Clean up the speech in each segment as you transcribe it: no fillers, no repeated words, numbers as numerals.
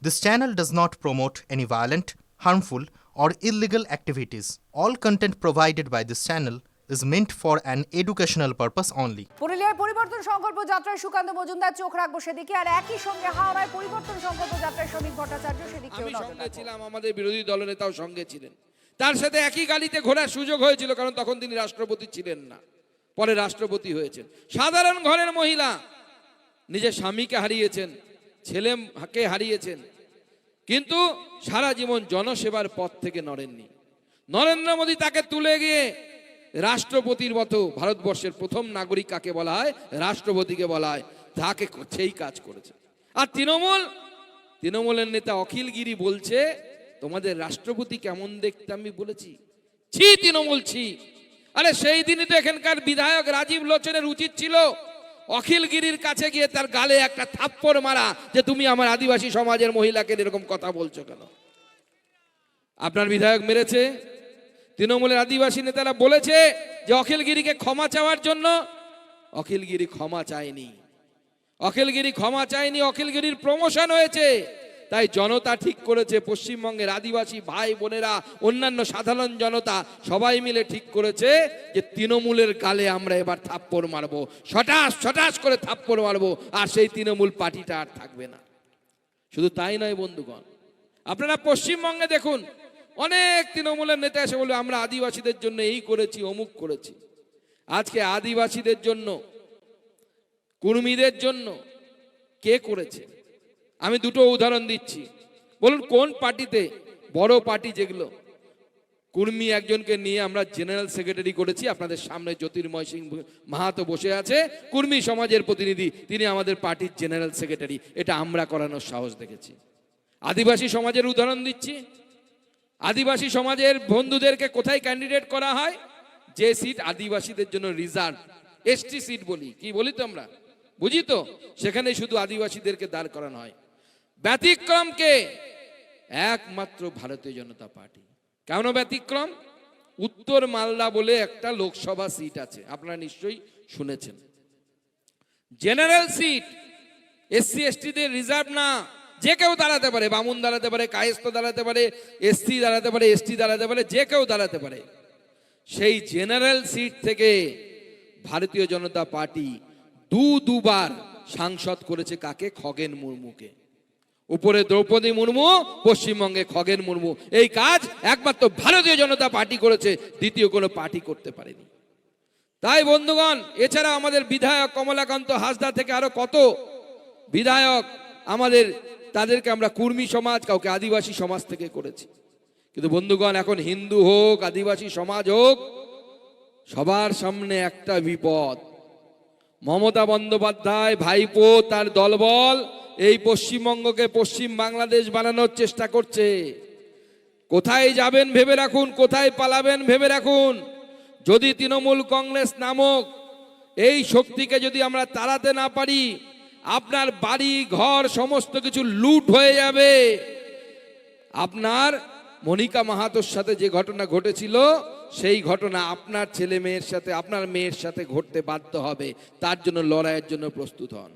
This channel does not promote any violent, harmful, or illegal activities. All content provided by this channel is meant for an educational purpose only. পুরুলিয়ায় পরিবর্তন সংকল্প যাত্রায় সুকান্ত মজুমদার চোখ রাখবো সেদিকে, আর একই সঙ্গে হাওড়ায় পরিবর্তন সংকল্প যাত্রায় শ্রমিক ভট্টাচার্য সেদিকেও আমি নজর সঙ্গে রাখবো। ছিলাম, আমাদের বিরোধী দলনেতাও সঙ্গে ছিলেন। তার সাথে একই গাড়িতে ঘোরার সুযোগ হয়েছিল, কারণ তখন তিনি রাষ্ট্রপতি ছিলেন না, পরে রাষ্ট্রপতি হয়েছেন। সাধারণ ঘরের মহিলা, নিজের স্বামীকে হারিয়েছেন, ছেলেকে হারিয়েছেন, কিন্তু সারা জীবন জনসেবার পথ থেকে নড়েননি। নরেন্দ্র মোদী তাকে তুলে গিয়ে রাষ্ট্রপতির মতো, ভারতবর্ষের প্রথম নাগরিক কাকে বলা হয়, রাষ্ট্রপতিকে বলা হয়, তাকে সেই কাজ করেছে। আর তৃণমূলের নেতা অখিল গিরি বলছে তোমাদের রাষ্ট্রপতি কেমন দেখতে আমি বলেছি, ছি তৃণমূল ছি। আরে সেই দিনই তো এখানকার বিধায়ক রাজীব লোচনের উচিত ছিল অখিল গিরির কাছে গিয়ে তার গালে একটা থাপ্পড় মারা, যে তুমি আমার আদিবাসী সমাজের মহিলাকে এরকম কথা বলছো কেন। আপনার বিধায়ক মেরেছে, তৃণমূলের আদিবাসী নেতারা বলেছে যে অখিল গিরিকে ক্ষমা চাওয়ার জন্য, অখিল গিরি ক্ষমা চায়নি, অখিল গিরি ক্ষমা চায়নি, অখিল গিরির প্রমোশন হয়েছে। তাই জনতা ঠিক করেছে, পশ্চিমবঙ্গের আদিবাসী ভাই বোনেরা, অন্যান্য সাধারণ জনতা সবাই মিলে ঠিক করেছে যে তৃণমূলের গালে আমরা এবার থাপ্পড় মারবো, ছটাস করে থাপ্পড় মারবো, আর সেই তৃণমূল পার্টিটা আর থাকবে না। শুধু তাই নয় বন্ধুগণ, আপনারা পশ্চিমবঙ্গে দেখুন, অনেক তৃণমূলের নেতা এসে বলবে আমরা আদিবাসীদের জন্য এই করেছি, অমুক করেছি। আজকে আদিবাসীদের জন্য, কুর্মীদের জন্য কে করেছে? আমি দুটো উদাহরণ দিচ্ছি, বলুন কোন পার্টিতে, বড় পার্টি যেগুলো, কুর্মী একজনকে নিয়ে আমরা জেনারেল সেক্রেটারি করেছি। আপনাদের সামনে জ্যোতির্ময় সিং মাহাতো বসে আছে, কুর্মী সমাজের প্রতিনিধি, তিনি আমাদের পার্টির জেনারেল সেক্রেটারি। এটা আমরা করানোর সাহস দেখেছি। আদিবাসী সমাজের উদাহরণ দিচ্ছি, আদিবাসী সমাজের বন্ধুদেরকে কোথায় ক্যান্ডিডেট করা হয়? যে সিট আদিবাসীদের জন্য রিজার্ভ, এসটি সিট বলি, কি বলি তো আমরা, বুঝি তো, সেখানে শুধু আদিবাসীদেরকে দাঁড় করানো হয়। ব্যতিক্রমকে একমাত্র ভারতীয় জনতা পার্টি। কেন ব্যতিক্রম? উত্তর মালদা বলে একটা লোকসভা সিট আছে, আপনারা নিশ্চয়ই শুনেছেন। জেনারেল সিট, এসসি এসটিদের রিজার্ভ না, যে কেউ দাঁড়াতে পারে, বামুন দাঁড়াতে পারে, কায়েস্ত দাঁড়াতে পারে, এসসি দাঁড়াতে পারে, এসটি দাঁড়াতে পারে, যে কেউ দাঁড়াতে পারে। সেই জেনারেল সিট থেকে ভারতীয় জনতা পার্টি দুবার সাংসদ করেছে। কাকে? খগেন মুর্মুকে। উপরে দ্রৌপদী মুর্মু, পশ্চিমবঙ্গে খগেন মুর্মু। এই কাজ একমাত্র ভারতীয় জনতা পার্টি করেছে, দ্বিতীয় কোনো পার্টি করতে পারেনি। তাই বন্ধুগণ, এছাড়া আমাদের বিধায়ক কমলাকান্ত হাসদা থেকে আরো কত বিধায়ক আমাদের, তাদেরকে আমরা কুর্মী সমাজ, কাউকে আদিবাসী সমাজ থেকে করেছি। কিন্তু বন্ধুগণ, এখন হিন্দু হোক, আদিবাসী সমাজ হোক, সবার সামনে একটা বিপদ। মমতা বন্দ্যোপাধ্যায় ভাইপো, তার দলবল এই পশ্চিমবঙ্গকে পশ্চিম বাংলাদেশ বানানোর চেষ্টা করছে। কোথায় যাবেন ভেবে রাখুন, কোথায় পালাবেন ভেবে রাখুন। যদি তৃণমূল কংগ্রেস নামক এই শক্তিকে যদি আমরা তাড়াতে না পারি, আপনার বাড়ি ঘর সমস্ত কিছু লুট হয়ে যাবে। আপনার মনিকা মাহাতোর সাথে যে ঘটনা ঘটেছিল, সেই ঘটনা আপনার ছেলে মেয়ের সাথে, আপনার মেয়ের সাথে ঘটতে বাধ্য হবে। তার জন্য লড়াইয়ের জন্য প্রস্তুত হন।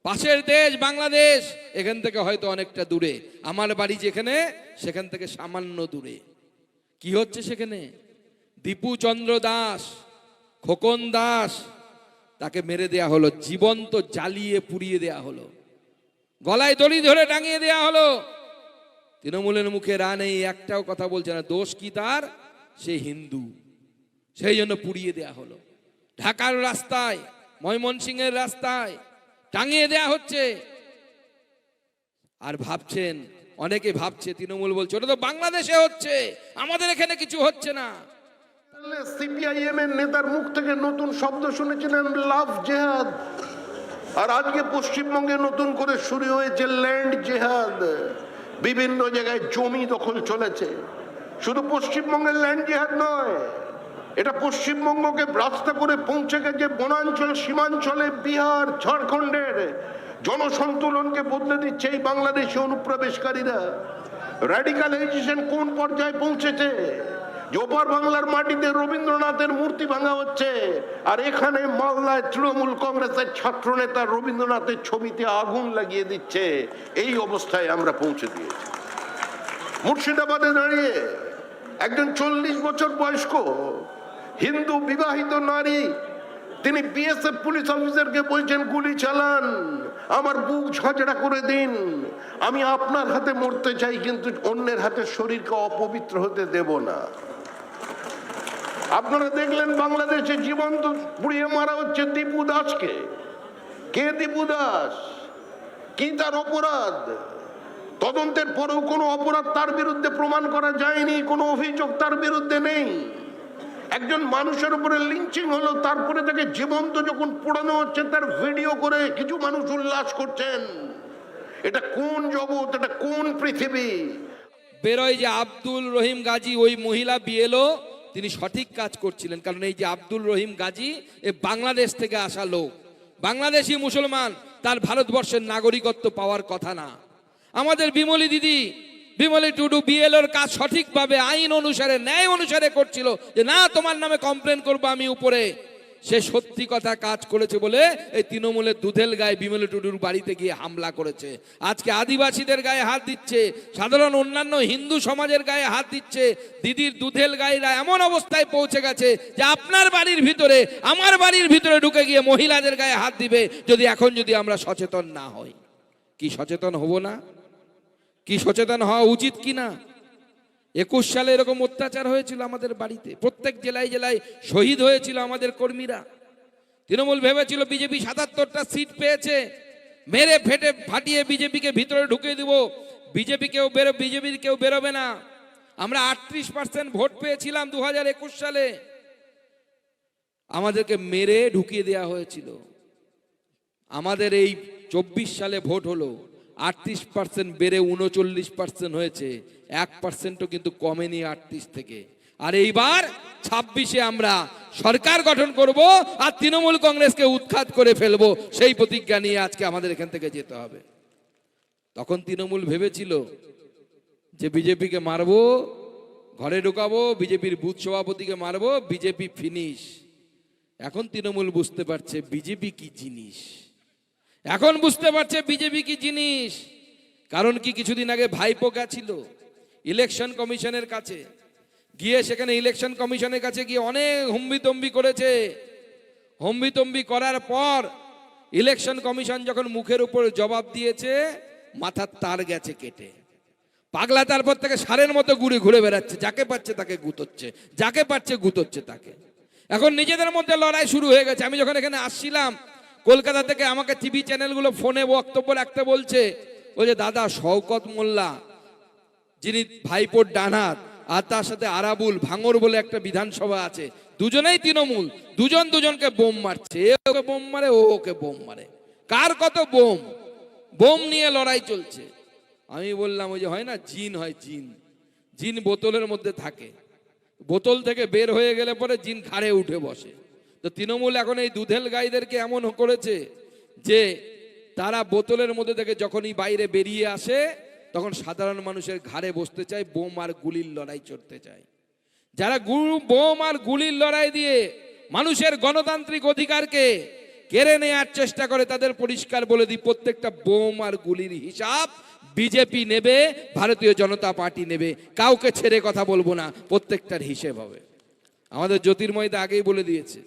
পাশের দেশ বাংলাদেশ, এখান থেকে হয়তো অনেকটা দূরে, আমার বাড়ি যেখানে, সেখান থেকে সামান্য দূরে। কি হচ্ছে সেখানে? দীপু চন্দ্র দাস, খোকন দাস, তাকে মেরে দেয়া হলো, জীবন্ত জ্বালিয়ে পুড়িয়ে দেয়া হলো, গলায় দড়ি ধরে টাঙিয়ে দেয়া হলো। তৃণমূলের মুখে নেই, একটাও কথা বলছে না। দোষ কি তার? সে হিন্দু, সেই জন্য পুড়িয়ে দেয়া হলো। ঢাকার রাস্তায়, ময়মনসিংহের রাস্তায় টাঙিয়ে দেয়া হচ্ছে। আর ভাবছেন, অনেকে ভাবছে, তৃণমূল বলছে ওটা তো বাংলাদেশে হচ্ছে, আমাদের এখানে কিছু হচ্ছে না। সিপিআইএম এর নেতার মুখ থেকে নতুন শব্দ শুনেছিলেন, লাভ জেহাদ। আর আজকে পশ্চিমবঙ্গে নতুন করে শুরু হয়েছে ল্যান্ড জেহাদ। বিভিন্ন জায়গায় জমি দখল চলেছে। শুধু পশ্চিমবঙ্গের ল্যান্ড জেহাদ নয়, এটা পশ্চিমবঙ্গকে রাস্তা করে পৌঁছে গেছে বনাঞ্চল, সীমাঞ্চলে, বিহার, ঝাড়খণ্ডের জনসন্তুলনকে বদলে দিচ্ছে এই বাংলাদেশি অনুপ্রবেশকারীরা। র্যাডিকালাইজেশন কোন পর্যায়ে পৌঁছেছে? যে ওপার বাংলার মাটিতে রবীন্দ্রনাথের মূর্তি ভাঙা হচ্ছে, আর এখানে মালদায় তৃণমূল কংগ্রেসের ছাত্র নেতা রবীন্দ্রনাথের ছবিতে আগুন লাগিয়ে দিচ্ছে। এই অবস্থায় আমরা পৌঁছে দিয়েছি। মুর্শিদাবাদে দাঁড়িয়ে একজন 40 বছর বয়স্ক হিন্দু বিবাহিত নারী, তিনি বিএসএফ পুলিশ অফিসারকে বলছেন গুলি চালান, আমার বুক ঝাঁঝরা করে দিন, আমি আপনার হাতে মরতে চাই কিন্তু অন্যের হাতে শরীরকে অপবিত্র হতে দেব না। আপনারা দেখলেন বাংলাদেশে জীবন্ত পুড়িয়ে মারা হচ্ছে দীপু দাসকে। কে দীপু দাস? কি তার অপরাধ? তদন্তের পরেও কোনো অপরাধ তার বিরুদ্ধে প্রমাণ করা যায়নি, কোনো অভিযোগ তার বিরুদ্ধে নেই। একজন মানুষের উপরে লিঞ্চিং হলো, তারপরে তাকে জীবন্ত যখন পোড়ানো হচ্ছে তার ভিডিও করে কিছু মানুষ উল্লাস করছেন। এটা কোন জগৎ? এটা কোন পৃথিবী? বেরোয় যে আব্দুল রহিম গাজী, ওই মহিলা বিএলও, তিনি সঠিক কাজ করছিলেন। কারণ এই যে আব্দুল রহিম গাজী, এ বাংলাদেশ থেকে আসা লোক, বাংলাদেশি মুসলমান, তার ভারতবর্ষের নাগরিকত্ব পাওয়ার কথা না। আমাদের বিমলী দিদি, বিমলী টুডু বিএলওর কাজ সঠিকভাবে আইন অনুসারে, ন্যায় অনুসারে করছিল, যে না তোমার নামে কমপ্লেন করবো আমি উপরে। সে সত্যি কথা কাজ করেছে বলে এই তৃণমূলের দুধেল গায়ে বিমলী টুডুর বাড়িতে গিয়ে হামলা করেছে। আজকে আদিবাসীদের গায়ে হাত দিচ্ছে, সাধারণ অন্যান্য হিন্দু সমাজের গায়ে হাত দিচ্ছে। দিদির দুধেল গায়েরা এমন অবস্থায় পৌঁছে গেছে যে আপনার বাড়ির ভিতরে, আমার বাড়ির ভিতরে ঢুকে গিয়ে মহিলাদের গায়ে হাত দিবে যদি আমরা সচেতন না হই। কি সচেতন হব না? কি সচেতন হওয়া উচিত কি না? 21 সালে এরকম অত্যাচার হয়েছিল আমাদের বাড়িতে, প্রত্যেক জেলায় জেলায় শহীদ হয়েছিল আমাদের কর্মীরা। তৃণমূল ভেবেছিল বিজেপি 77টা সিট পেয়েছে, মেরে ফেটে ফাটিয়ে বিজেপিকে ভিতরে ঢুকিয়ে দিব, বিজেপির কেউ বেরোবে না। আমরা 38% ভোট পেয়েছিলাম 2021 সালে, আমাদেরকে মেরে ঢুকিয়ে দেওয়া হয়েছিল। আমাদের এই 24 সালে ভোট হলো, 38% বেড়ে 39% হয়েছে, 1%ও কিন্তু কমেনি 38 থেকে। আর এইবার 26-এ আমরা সরকার গঠন করব আর তৃণমূল কংগ্রেসকে উৎখাত করে ফেলবো, সেই প্রতিজ্ঞা নিয়ে আজকে আমাদের এখান থেকে যেতে হবে। তখন তৃণমূল ভেবেছিল যে বিজেপিকে মারবো, ঘরে ঢুকাবো, বিজেপির বুথ সভাপতিকে মারবো, বিজেপি ফিনিশ। এখন তৃণমূল বুঝতে পারছে বিজেপি কি জিনিস, এখন বুঝতে পারছে বিজেপি কি জিনিস। কারণ কি, কিছুদিন আগে ভাইপো গেছিল ইলেকশন কমিশনের কাছে, গিয়ে সেখানে ইলেকশন কমিশনের কাছে গিয়ে অনেক হম্বিতম্বি করেছে। হম্বিতম্বি করার পর ইলেকশন কমিশন যখন মুখের উপর জবাব দিয়েছে, মাথার তার গেছে কেটে। পাগলা তারপর থেকে ষাঁড়ের মতো ঘুরে বেড়াচ্ছে, যাকে পাচ্ছে তাকে গুতোচ্ছে, যাকে পাচ্ছে গুতোচ্ছে তাকে। এখন নিজেদের মধ্যে লড়াই শুরু হয়ে গেছে। আমি যখন এখানে আসছিলাম কলকাতা থেকে, আমাকে টিভি চ্যানেলগুলো ফোনে বক্তব্য রাখতে বলছে, ওই যে দাদা শওকত মোল্লা, যিনি ভাইপোর ডানহাত, আর তার সাথে আরাবুল ভাঙর বলে একটা বিধানসভা আছে, দুজনেই তৃণমূল, দুজনকে বোম মারছে, এ ওকে বোম মারে, ও ওকে বোম মারে, কার কত বোম নিয়ে লড়াই চলছে। আমি বললাম, ওই যে হয় না জিন, হয় জিন বোতলের মধ্যে থাকে, বোতল থেকে বের হয়ে গেলে পরে জিন ঘাড়ে উঠে বসে। তো তৃণমূল এখন এই দুধেল গাইদেরকে এমন করেছে যে তারা বোতলের মধ্যে থেকে যখনই বাইরে বেরিয়ে আসে, তখন সাধারণ মানুষের ঘাড়ে বসতে চায়, বোম আর গুলির লড়াই চড়তে চায়। যারা বোম আর গুলির লড়াই দিয়ে মানুষের গণতান্ত্রিক অধিকারকে কেড়ে নেওয়ার চেষ্টা করে, তাদের পরিষ্কার বলে দিই, প্রত্যেকটা বোম আর গুলির হিসাব বিজেপি নেবে, ভারতীয় জনতা পার্টি নেবে, কাউকে ছেড়ে কথা বলবো না, প্রত্যেকটার হিসেব হবে। আমাদের জ্যোতির্ময় দা আগেই বলে দিয়েছে,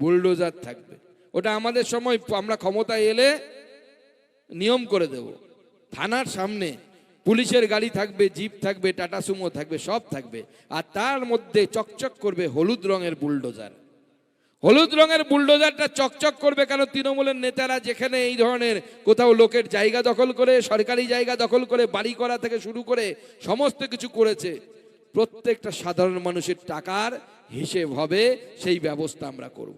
বুলডোজার থাকবে, ওটা আমাদের সময় আমরা ক্ষমতায় এলে নিয়ম করে দেব। থানার সামনে পুলিশের গাড়ি থাকবে, জিপ থাকবে, টাটা সুমো থাকবে, সব থাকবে, আর তার মধ্যে চকচক করবে হলুদ রঙের বুলডোজার। হলুদ রঙের বুলডোজারটা চকচক করবে কেন? তৃণমূলের নেতারা যেখানে এই ধরনের কোথাও লোকের জায়গা দখল করে, সরকারি জায়গা দখল করে, বাড়ি করা থেকে শুরু করে সমস্ত কিছু করেছে, প্রত্যেকটা সাধারণ মানুষের টাকার হিসেব হবে, সেই ব্যবস্থা আমরা করব।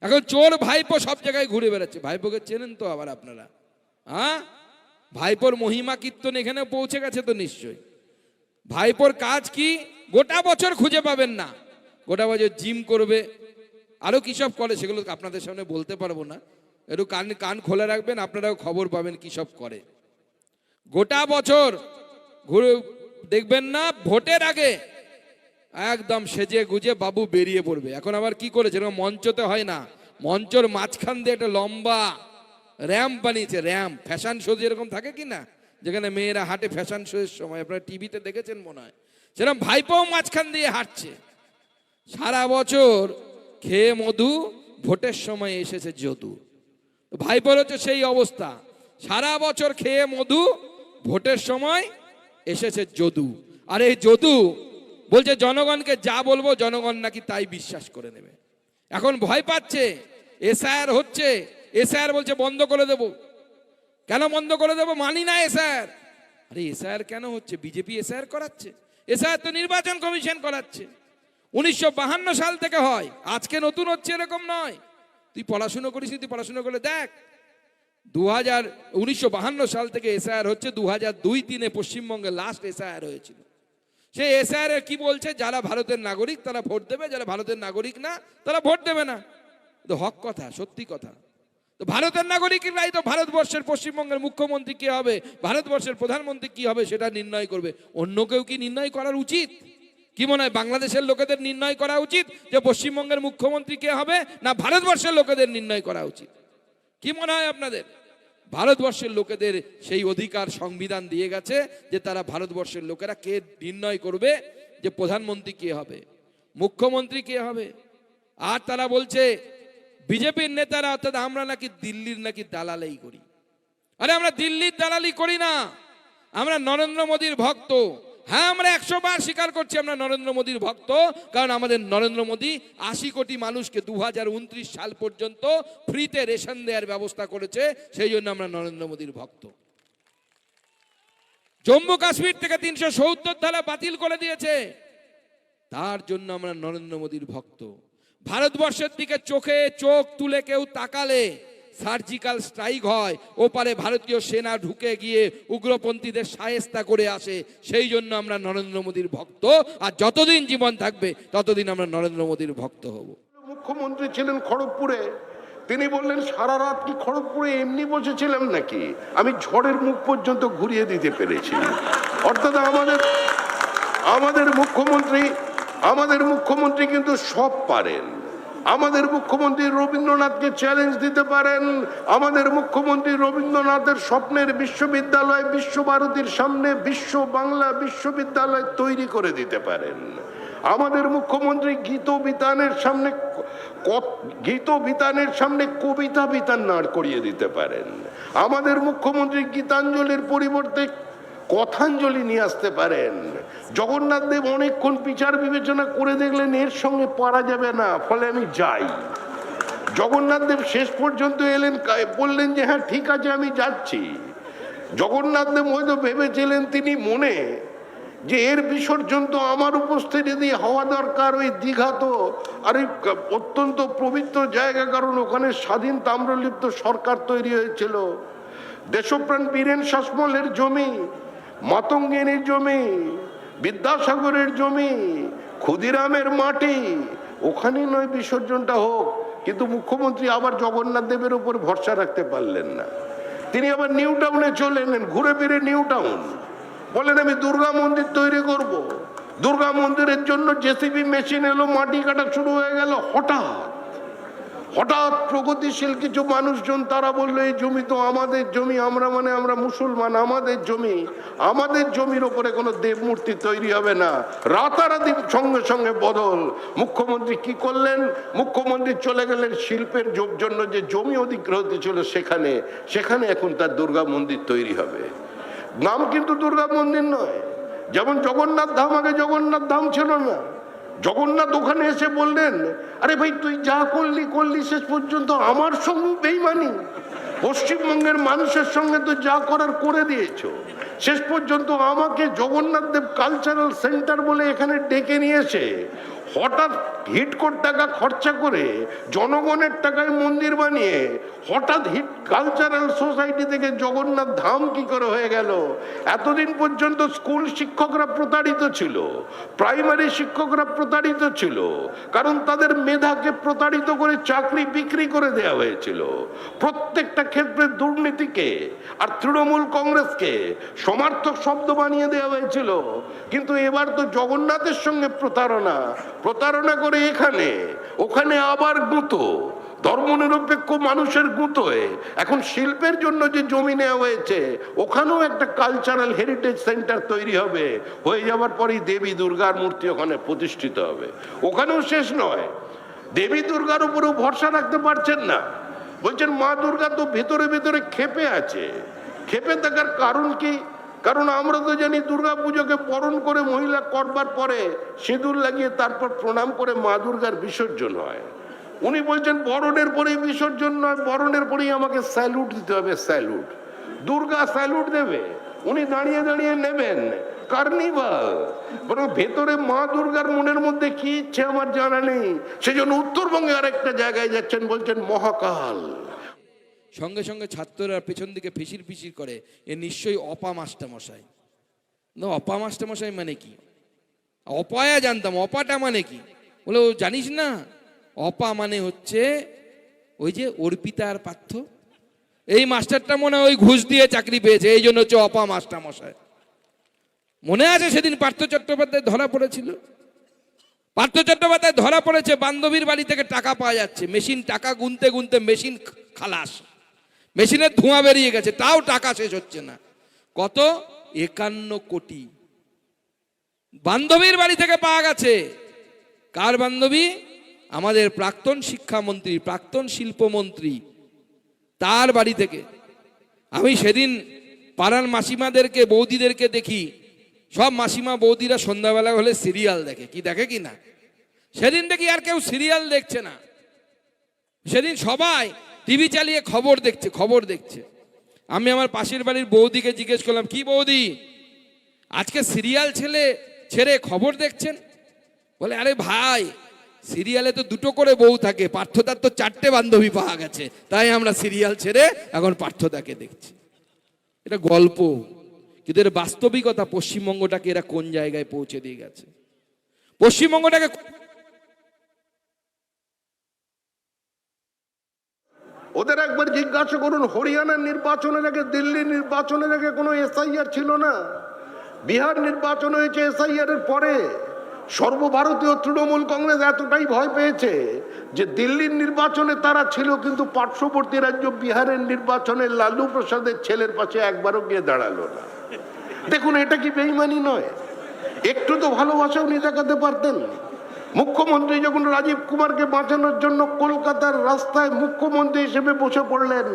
এখন চোর ভাইপো সব জায়গায় ঘুরে বেড়াচ্ছে। ভাইপোকে চেনেন তো আবার আপনারা? হ্যাঁ, ভাইপোর মহিমা কীর্তন এখানে পৌঁছে গেছে তো নিশ্চয়ই। ভাইপোর কাজ কি? গোটা বছর খুঁজে পাবেন না, গোটা বছর জিম করবে, আরো কি সব করে, সেগুলো আপনাদের সামনে বলতে পারবো না, একটু কান খোলা রাখবেন, আপনারাও খবর পাবেন কি সব করে। গোটা বছর ঘুরে দেখবেন না, ভোটের আগে একদম সেজে গুজে বাবু বেরিয়ে পড়বে। এখন আবার কি করেছে, এরকম মঞ্চতে হয় না, মঞ্চর মাঝখান দিয়ে একটা লম্বা র্যাম্প বানিয়েছে, র্যাম্প। ফ্যাশন শো যেরকম থাকে কি না, যেখানে মেয়েরা হাঁটে ফ্যাশন শো এর সময়, আপনারা টিভিতে দেখেছেন মনে হয়, সেরকম ভাইপোও মাঝখান দিয়ে হাঁটছে। সারা বছর খেয়ে মধু, ভোটের সময় এসেছে যদু। ভাইপোর হচ্ছে সেই অবস্থা, সারা বছর খেয়ে মধু, ভোটের সময় এসেছে যদু। আর এই যদু বলছে জনগণকে যা বলবো জনগণ নাকি তাই বিশ্বাস করে নেবে। এখন ভয় পাচ্ছে, এসআইআর হচ্ছে, এসআইআর বলছে বন্ধ করে দেব। কেন বন্ধ করে দেব? মানি না এসআইআর। আরে এসআইআর কেন হচ্ছে? বিজেপি এসআইআর করাচ্ছে? এসআইআর তো নির্বাচন কমিশন করাচ্ছে। 1952 সাল থেকে হয়, আজকে নতুন হচ্ছে এরকম নয়। তুই পড়াশুনো করিস, তুই পড়াশুনো করে দেখ। 1952 সাল থেকে এসআইআর হচ্ছে। 2002-03 পশ্চিমবঙ্গে লাস্ট এসআইআর হয়েছিল। সেই এসআইআর কি বলছে? যারা ভারতের নাগরিক তারা ভোট দেবে, যারা ভারতের নাগরিক না তারা ভোট দেবে না। তো হক কথা, সত্যি কথা। তো ভারতের নাগরিকরাই তো ভারতবর্ষের, পশ্চিমবঙ্গের মুখ্যমন্ত্রী কি হবে, ভারতবর্ষের প্রধানমন্ত্রী কি হবে সেটা নির্ণয় করবে। অন্য কেউ কি নির্ণয় করার উচিত? কি মনে হয় বাংলাদেশের লোকেদের নির্ণয় করা উচিত যে পশ্চিমবঙ্গের মুখ্যমন্ত্রী কে হবে, না ভারতবর্ষের লোকেদের নির্ণয় করা উচিত? কি মনে হয় আপনাদের? ভারতবর্ষের লোকেদের সেই অধিকার সংবিধান দিয়ে গেছে যে তারা, ভারতবর্ষের লোকেরা কে নির্ণয় করবে যে প্রধানমন্ত্রী কে হবে, মুখ্যমন্ত্রী কে হবে। আর তারা বলছে বিজেপির নেতারা, অর্থাৎ আমরা নাকি দিল্লির নাকি দালালি করি। আরে আমরা দিল্লির দালালি করি না, আমরা নরেন্দ্র মোদীর ভক্ত। হ্যাঁ, আমরা 100 বার স্বীকার করছি আমরা নরেন্দ্র মোদীর ভক্ত, কারণ আমাদের নরেন্দ্র মোদী 80 কোটি মানুষকে 2029 সাল পর্যন্ত ফ্রিতে রেশন দেওয়ার ব্যবস্থা করেছে, সেই জন্য আমরা নরেন্দ্র মোদীর ভক্ত। জম্মু কাশ্মীর থেকে 370 ধারা বাতিল করে দিয়েছে, তার জন্য আমরা নরেন্দ্র মোদীর ভক্ত। ভারতবর্ষের দিকে চোখে চোখ তুলে কেউ তাকালে সার্জিক্যাল স্ট্রাইক হয়, ওপারে ভারতীয় সেনা ঢুকে গিয়ে উগ্রপন্থীদের শায়েস্তা করে আসে, সেই জন্য আমরা নরেন্দ্র মোদীর ভক্ত। আর যতদিন জীবন থাকবে ততদিন আমরা নরেন্দ্র মোদীর ভক্ত হব। মুখ্যমন্ত্রী ছিলেন খড়গপুরে, তিনি বললেন সারা রাত কি খড়গপুরে এমনি বসেছিলাম নাকি, আমি ঝড়ের মুখ পর্যন্ত ঘুরিয়ে দিতে পেরেছি। অর্থাৎ আমাদের মুখ্যমন্ত্রী কিন্তু সব পারেন। আমাদের মুখ্যমন্ত্রী রবীন্দ্রনাথকে চ্যালেঞ্জ দিতে পারেন। আমাদের মুখ্যমন্ত্রী রবীন্দ্রনাথের স্বপ্নের বিশ্ববিদ্যালয় বিশ্বভারতীর সামনে বিশ্ব বাংলা বিশ্ববিদ্যালয় তৈরি করে দিতে পারেন। আমাদের মুখ্যমন্ত্রী গীত বিতানের সামনে কবিতা বিতান দাঁড় করিয়ে দিতে পারেন। আমাদের মুখ্যমন্ত্রী গীতাঞ্জলির পরিবর্তে কথাঞ্জলি নিয়ে আসতে পারেন। জগন্নাথ দেব অনেকক্ষণ বিচার বিবেচনা করে দেখলেন এর সঙ্গে পারা যাবে না, ফলে আমি যাই। জগন্নাথ দেব শেষ পর্যন্ত এলেন, বললেন যে হ্যাঁ ঠিক আছে আমি যাচ্ছি। জগন্নাথ দেব হয়তো ভেবেছিলেন তিনি মনে যে এর বিসর্জন তো আমার উপস্থিতি দিয়ে হওয়া দরকার। ওই দীঘা তো আর অত্যন্ত পবিত্র জায়গা, কারণ ওখানে স্বাধীন তাম্রলিপ্ত সরকার তৈরি হয়েছিল। দেশপ্রাণ বীরেন শাসমলের জমি, মাতঙ্গিনীর জমি, বিদ্যাসাগরের জমি, ক্ষুদিরামের মাটি, ওখানে নয় বিসর্জনটা হোক। কিন্তু মুখ্যমন্ত্রী আবার জগন্নাথ দেবের উপর ভরসা রাখতে পারলেন না। তিনি আবার নিউ টাউনে চলে এলেন, ঘুরে ফিরে নিউ টাউন বলেন আমি দুর্গা মন্দির তৈরি করব। দুর্গা মন্দিরের জন্য জেসিবি মেশিন এলো, মাটি কাটা শুরু হয়ে গেল। হঠাৎ প্রগতিশীল কিছু মানুষজন তারা বললো এই জমি তো আমাদের জমি, আমরা মুসলমান, আমাদের জমির ওপরে কোনো দেবমূর্তি তৈরি হবে না। রাতারাতি সঙ্গে সঙ্গে বদল। মুখ্যমন্ত্রী কি করলেন? মুখ্যমন্ত্রী চলে গেলেন শিল্পের জন্য যে জমি অধিগ্রহিত ছিল সেখানে এখন তার দুর্গা মন্দির তৈরি হবে। নাম কিন্তু দুর্গা মন্দির নয়। যেমন জগন্নাথ ধাম, আগে জগন্নাথ ধাম ছিল না। জগন্নাথ ওখানে এসে বললেন আরে ভাই তুই যা করলি শেষ পর্যন্ত আমার সঙ্গে বেইমানি, পশ্চিমবঙ্গের মানুষের সঙ্গে তো যা করার করে দিয়েছ। শেষ পর্যন্ত আমাকে জগন্নাথ দেব কালচারাল সেন্টার বলে এখানে ডেকে নিয়েছে হঠাৎ হিট কোট টাকা খরচা করে জনগণের টাকায় মন্দির বানিয়ে হঠাৎ হিট কালচারাল সোসাইটি থেকে জগন্নাথ ধাম কি করে হয়ে গেল? এতদিন পর্যন্ত স্কুল শিক্ষকরা প্রতারিত ছিল, প্রাইমারি শিক্ষকরা প্রতারিত ছিল, কারণ তাদের মেধাকে প্রতারিত করে চাকরি বিক্রি করে দেওয়া হয়েছিল। প্রত্যেকটা ক্ষেত্রে দুর্নীতিকে আর তৃণমূল কংগ্রেসকে সমার্থক শব্দ বানিয়ে দেওয়া হয়েছিল। কিন্তু এবার তো জগন্নাথের সঙ্গে প্রতারণা করে এখানে ওখানে আবার গুঁতো, ধর্মনিরপেক্ষ মানুষের গুঁতোয় এখন শিল্পের জন্য যে জমি নেওয়া হয়েছে ওখানেও একটা কালচারাল হেরিটেজ সেন্টার তৈরি হবে, হয়ে যাওয়ার পরেই দেবী দুর্গার মূর্তি ওখানে প্রতিষ্ঠিত হবে। ওখানেও শেষ নয়, দেবী দুর্গার উপরেও ভরসা রাখতে পারছেন না। বলছেন মা দুর্গা তো ভেতরে ভেতরে ক্ষেপে আছে। ক্ষেপে থাকার কারণ কি? কারণ আমরা তো জানি দুর্গা পুজোকে বরণ করে মহিলা করবার পরে সিঁদুর লাগিয়ে তারপর প্রণাম করে মা দুর্গার বিসর্জন হয়। উনি বলছেন বরণের পরেই বিসর্জন নয়, বরণের পরেই আমাকে স্যালুট দিতে হবে। স্যালুট, দুর্গা স্যালুট দেবে, উনি দাঁড়িয়ে দাঁড়িয়ে নেবেন কার্নিভাল। বরং ভেতরে মা দুর্গার মনের মধ্যে কি ইচ্ছে আমার জানা নেই, সেজন্য উত্তরবঙ্গে আরেকটা জায়গায় যাচ্ছেন, বলছেন মহাকাল। সঙ্গে সঙ্গে ছাত্ররা পেছন দিকে ফিসির ফিসির করে, এ নিশ্চয়ই অপা মাস্টারমশাই। না, অপা মাস্টারমশাই মানে কি? অপায়া জানতাম, অপাটা মানে কি? বলে ও জানিস না, অপা মানে হচ্ছে ওই যে অর্পিতার পার্থ, এই মাস্টারটা মনে হয় ওই ঘুষ দিয়ে চাকরি পেয়েছে, এই জন্য হচ্ছে অপা মাস্টারমশাই। মনে আছে সেদিন পার্থ চট্টোপাধ্যায় ধরা পড়েছিল? পার্থ চট্টোপাধ্যায় ধরা পড়েছে, বান্ধবীর বাড়ি থেকে টাকা পাওয়া যাচ্ছে, মেশিন টাকা গুনতে গুনতে মেশিন খালাস, মেশিনের ধোঁয়া বেরিয়ে গেছে, তাও টাকা শেষ হচ্ছে না। কত? 51 কোটি বান্ধবীর বাড়ি থেকে পাওয়া গেছে। কার বান্ধবী? আমাদের প্রাক্তন শিক্ষামন্ত্রী, প্রাক্তন শিল্পমন্ত্রী, তার বাড়ি থেকে। আমি সেদিন পাড়ার মাসিমাদেরকে, বৌদিদেরকে দেখি, সব মাসিমা বৌদিরা সন্ধ্যাবেলা হলে সিরিয়াল দেখে, কি দেখে কি না? সেদিন দেখি আর কেউ সিরিয়াল দেখছে না, সেদিন সবাই টিভি চালিয়ে খবর দেখছে। আমি আমার পাশের বাড়ির বৌদিকে জিজ্ঞেস করলাম, কি বৌদি, আজকে সিরিয়াল ছেড়ে খবর দেখছেন? বলে, আরে ভাই, সিরিয়ালে তো 2টো করে বউ থাকে, পার্থদার তো 4টে বান্ধবী পাওয়া গেছে, তাই আমরা সিরিয়াল ছেড়ে এখন পার্থদাকে দেখছি। এটা গল্প, কিন্তু এর বাস্তবিকতা পশ্চিমবঙ্গটাকে এরা কোন জায়গায় পৌঁছে দিয়ে গেছে। পশ্চিমবঙ্গটাকে ওদের একবার জিজ্ঞাসা করুন, হরিয়ানার নির্বাচনের আগে, দিল্লির নির্বাচনের আগে কোনো এসআইআর ছিল না। বিহার নির্বাচন হয়েছে এসআইআর এর পরে। সর্বভারতীয় তৃণমূল কংগ্রেস এতটাই ভয় পেয়েছে যে দিল্লির নির্বাচনে তারা ছিল, কিন্তু পার্শ্ববর্তী রাজ্য বিহারের নির্বাচনে লালু প্রসাদের ছেলের পাশে একবারও গিয়ে দাঁড়ালো না। দেখুন, এটা কি বেইমানি নয়? একটু তো ভালোবাসা উনি দেখাতে পারতেন। মুখ্যমন্ত্রী যখন রাজীব কুমারকে বাঁচানোর জন্য কলকাতার রাস্তায় মুখ্যমন্ত্রী হিসেবে বসে পড়লেন,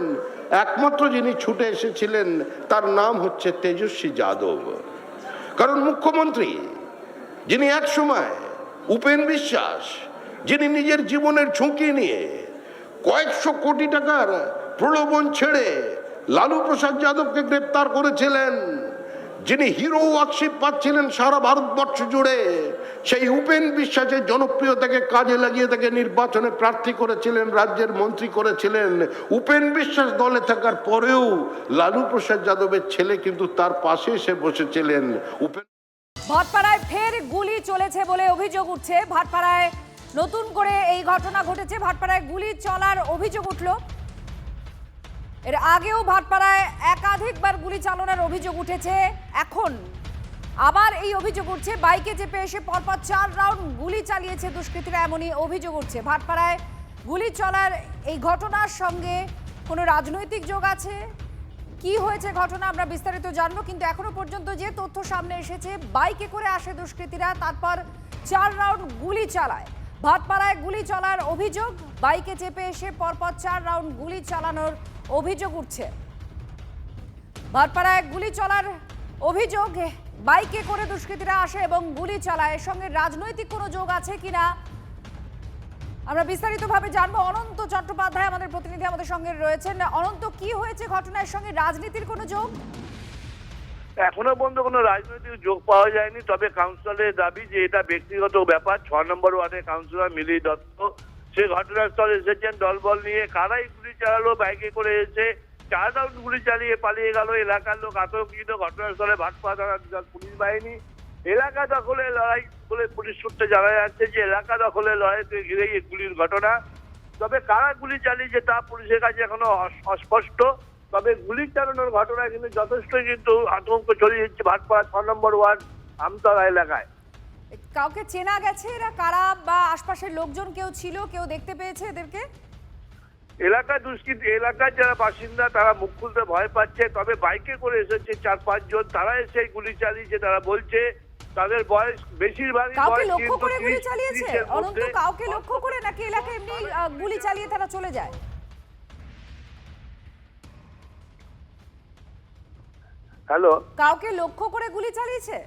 একমাত্র যিনি ছুটে এসেছিলেন তার নাম হচ্ছে তেজস্বী যাদব। কারণ মুখ্যমন্ত্রী যিনি একসময়, উপেন বিশ্বাস, যিনি নিজের জীবনের ঝুঁকি নিয়ে কয়েকশো কোটি টাকার প্রলোভন ছেড়ে লালু প্রসাদ যাদবকে গ্রেপ্তার করেছিলেন, যিনি হিরো ওয়ার্কশিপ পাচ্ছিলেন সারা ভারতবর্ষ জুড়ে, সেই উপেন বিশ্বাসের জনপ্রিয়তাকে কাজে লাগিয়ে তাকে নির্বাচনে প্রার্থী করেছিলেন, রাজ্যের মন্ত্রী করেছিলেন। উপেন বিশ্বাস দলে থাকার পরেও লালু প্রসাদ যাদবের ছেলে কিন্তু তার পাশে এসে বসেছিলেন। ভাটপাড়ায় ফের গুলি চলেছে বলে অভিযোগ উঠছে। ভাটপাড়ায় নতুন করে এই ঘটনা ঘটেছে। ভাটপাড়ায় গুলি চলার অভিযোগ উঠল। এর আগেও ভাটপাড়ায় একাধিকবার গুলি চালানোর অভিযোগ উঠেছে। এখন আবার এই অভিযোগ উঠছে, বাইকে চেপে এসে পরপর 4 রাউন্ড গুলি চালিয়েছে দুষ্কৃতীরা, এমনই অভিযোগ উঠছে। ভাটপাড়ায় গুলি চলার এই ঘটনার সঙ্গে কোনো রাজনৈতিক যোগ আছে? কি হয়েছে ঘটনা আমরা বিস্তারিত জানবো, কিন্তু এখনো পর্যন্ত যে তথ্য সামনে এসেছে, বাইকে করে আসে দুষ্কৃতীরা, তারপর 4 রাউন্ড গুলি চালায়। ভাটপাড়ায় গুলি চলার অভিযোগ, বাইকে চেপে এসে পরপর 4 রাউন্ড গুলি চালানোর অভিযোগ উঠছে। ভাটপাড়ায় গুলি চলার অভিযোগ, বাইকে করে দুষ্কৃতীরা আসে এবং গুলি চালায়। এর সঙ্গে রাজনৈতিক কোনো যোগ আছে কিনা আমরা বিস্তারিতভাবে জানবো। অনন্ত চট্টোপাধ্যায় আমাদের প্রতিনিধি আমাদের সঙ্গে রয়েছেন। অনন্ত, কি হয়েছে ঘটনার সঙ্গে রাজনীতির কোনো যোগ? এখনো পর্যন্ত কোনো রাজনৈতিক যোগ পাওয়া যায়নি, তবে কাউন্সিলরের দাবি যে এটা ব্যক্তিগত ব্যাপার। 6 নম্বর ওয়ার্ডের কাউন্সিলর মিলি দত্ত সে ঘটনাস্থলে এসেছেন দলবল নিয়ে। কারাই গুলি চালালো, বাইকে করে এসে 4 রাউন্ড গুলি চালিয়ে পালিয়ে গেল। এলাকার লোক আতঙ্কিত। ঘটনাস্থলে ভাটপাড়া থানার পুলিশ বাহিনী এলাকা দখলের লড়াই বলে পুলিশ সূত্রে জানা যাচ্ছে যে এলাকা দখলের লড়াইকে ঘিরেই এই গুলির ঘটনা। তবে কারা গুলি চালিয়েছে তা পুলিশের কাছে এখনো অস্পষ্ট। তবে গুলি চালানোর ঘটনা কিন্তু যথেষ্টই কিন্তু আতঙ্ক ছড়িয়ে দিচ্ছে ভাটপাড়া 6 নম্বর ওয়ার্ড আমতলা এলাকায়। কাউকে চেনা গেছে এরা কারা, বা আশপাশের লোকজন কেউ ছিল, কেউ দেখতে পেয়েছে এদেরকে? এলাকার যারা বাসিন্দা তারা মুখ খুলতে ভয় পাচ্ছে। তবে বাইকে করে এসেছে 4-5 জন, তারা এসে গুলি চালিয়েছে। তারা বলছে তাদের বয়স বেশিরভাগই কাউকে বয়স লক্ষ্য করে গুলি 30 চালিয়েছে? এর অনন্ত মধ্যে। কাউকে লক্ষ্য করে নাকি এলাকা এমনি গুলি চালিয়ে তারা চলে যায়? হ্যালো, কাউকে লক্ষ্য করে গুলি চালিয়েছে?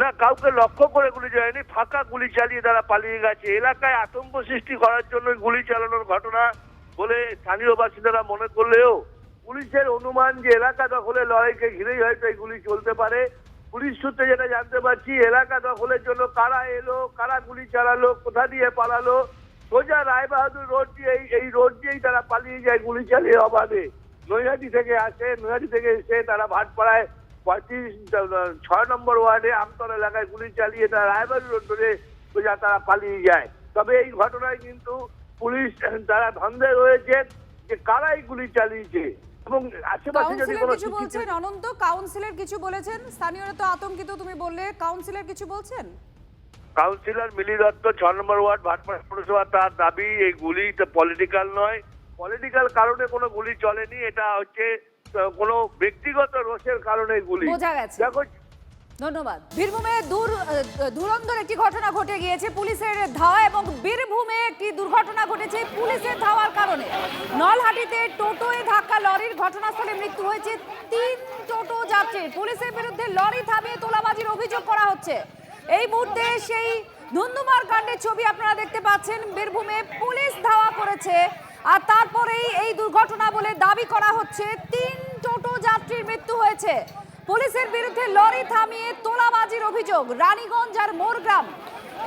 না, কাউকে লক্ষ্য করে গুলি চালায়নি, ফাঁকা গুলি চালিয়ে তারা পালিয়ে গেছে। এলাকায় আতঙ্ক সৃষ্টি করার জন্য গুলি চালানোর ঘটনা বলে স্থানীয় বাসিন্দারা মনে করলেও পুলিশের অনুমান যে এলাকা দখলের লড়াইকে ঘিরেই হয়তো এই গুলি চলতে পারে। পুলিশ সূত্রে যেটা জানতে পারছি, এলাকা দখলের জন্য কারা এলো, কারা গুলি চালালো, কোথা দিয়ে পালালো, সোজা রায়বাহাদুর রোড দিয়ে এই রোড দিয়েই তারা পালিয়ে যায় গুলি চালিয়ে অবাধে। নৈহাটি থেকে আসে, নৈহাটি থেকে এসে তারা ভাটপাড়ায় 6 নম্বর ওয়ার্ডে আমতলা এলাকায় গুলি চালিয়ে তারা রায়বাহাদুর রোড ধরে সোজা তারা পালিয়ে যায়। তবে এই ঘটনায় কিন্তু পুলিশ তারা ধান্দে রয়েছে যে কারাই গুলি চালিয়েছে এবং আশেপাশে যদি কাউন্সিলর কোনো কিছু বলছেন? অনন্ত, কাউন্সিলর কিছু বলেছেন? স্থানীয়রা তো আতঙ্কিত, তুমি বললে। কাউন্সিলর কিছু বলছেন? কাউন্সিলর মিলি দত্ত 6 নম্বর ওয়ার্ড ভাটপাড়া পৌরসভা, তার দাবি এই গুলি পলিটিক্যাল নয়, পলিটিক্যাল কারণে কোনো গুলি চলেনি, এটা হচ্ছে কোনো ব্যক্তিগত রোষের কারণে গুলি। বোঝা গেছে। দেখো, ধন্যবাদ। বীরভূমে ধুরন্ধর একটি ঘটনা ঘটে গিয়েছে পুলিশের ধাওয়া, এবং বীরভূমে একটি দুর্ঘটনা ঘটেছে পুলিশের ধাওয়ার কারণে। নলহাটিতে টোটোয় ধাক্কা লরির, ঘটনাস্থলে মৃত্যু হয়েছে 3 টোটো যাত্রীর। পুলিশের বিরুদ্ধে লরি থামিয়ে তোলাবাজির অভিযোগ করা হচ্ছে। এই মুহূর্তে সেই ধুন্ধুমার কাণ্ডের ছবি আপনারা দেখতে পাচ্ছেন। বীরভূমে পুলিশ ধাওয়া করেছে, আর তারপরেই এই দুর্ঘটনা বলে দাবি করা হচ্ছে 3 টোটো যাত্রীর মৃত্যু হয়েছে। পুলিশের বিরুদ্ধে লরি থামিয়ে তোলাবাজির অভিযোগ। রানীগঞ্জ আর মোরগ্রাম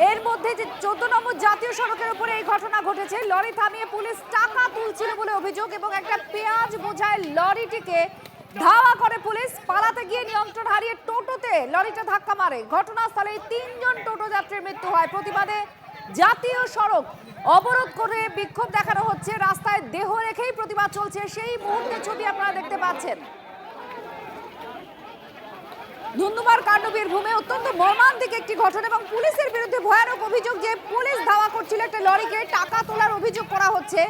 এর মধ্যে যে 14 নম্বর জাতীয় সড়কের উপরে এই ঘটনা ঘটেছে। লরি থামিয়ে পুলিশ টাকা তুলছিল বলে অভিযোগ, এবং একটা পেঁয়াজ বোঝায় লরিটিকে ধাওয়া করে পুলিশ। পালাতে গিয়ে নিয়ন্ত্রণ হারিয়ে টোটোতে লরিটা ধাক্কা মারে। ঘটনাস্থলে 3 জন টোটো যাত্রীর মৃত্যু হয়। প্রতিবাদে জাতীয় সড়ক অবরোধ করে বিক্ষোভ দেখানো হচ্ছে। রাস্তায় দেহ রেখেই প্রতিবাদ চলছে। সেই মুহূর্তের ছবি আপনারা দেখতে পাচ্ছেন। ধুন্ধুমার কাণ্ড বীরভূমে অত্যন্ত মর্মান্তিক একটি ঘটনা, এবং পুলিশের বিরুদ্ধে ভয়ানক অভিযোগ যে পুলিশ ধাওয়া করছিল একটা লরিকে, টাকা তোলার অভিযোগ করা হচ্ছে।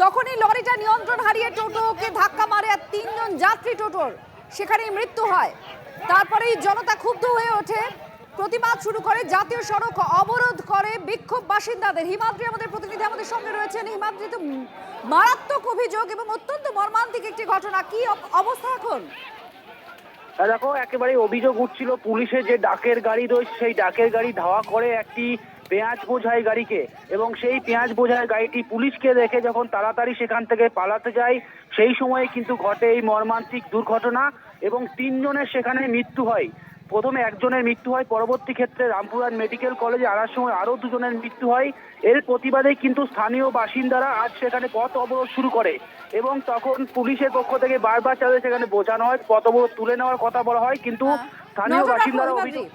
তখনই লরিটা নিয়ন্ত্রণ হারিয়ে টোটোকে ধাক্কা মারে, আর 3 জন যাত্রী টোটোর সেখানেই মৃত্যু হয়। তারপরেই জনতা ক্ষুব্ধ হয়ে ওঠে, প্রতিবাদ শুরু করে, জাতীয় সড়ক অবরোধ করে বিক্ষোভ বাসিন্দাদের। হিমাদ্রি আমাদের প্রতিনিধি আমাদের সঙ্গে রয়েছেন। হিমাদ্রি, তো মারাত্মক অভিযোগ এবং অত্যন্ত মর্মান্তিক একটি ঘটনা, কি অবস্থা এখন? দেখো, একেবারে অভিযোগ উঠছিল পুলিশের যে ডাকের গাড়ি রয়েছে, সেই ডাকের গাড়ি ধাওয়া করে একটি পেঁয়াজ বোঝাই গাড়িকে, এবং সেই পেঁয়াজ বোঝাই গাড়িটি পুলিশকে দেখে যখন তাড়াতাড়ি সেখান থেকে পালাতে যায়, সেই সময়ে কিন্তু ঘটে এই মর্মান্তিক দুর্ঘটনা, এবং 3 জনের সেখানে মৃত্যু হয়। প্রথমে একজনের মৃত্যু হয়, পরবর্তী ক্ষেত্রে রামপুরহাট মেডিকেল কলেজে আনার সময় আরও 2 জনের মৃত্যু হয়। এর প্রতিবাদে কিন্তু স্থানীয় বাসিন্দারা আজ সেখানে পথ অবরোধ শুরু করে, এবং তখন পুলিশের পক্ষ থেকে বারবার তাদের সেখানে বোঝানো হয়, পথ অবরোধ তুলে নেওয়ার কথা বলা হয়, কিন্তু স্থানীয় নজর রাখো বাসিন্দারা হিমাদ্রি। অভিযোগ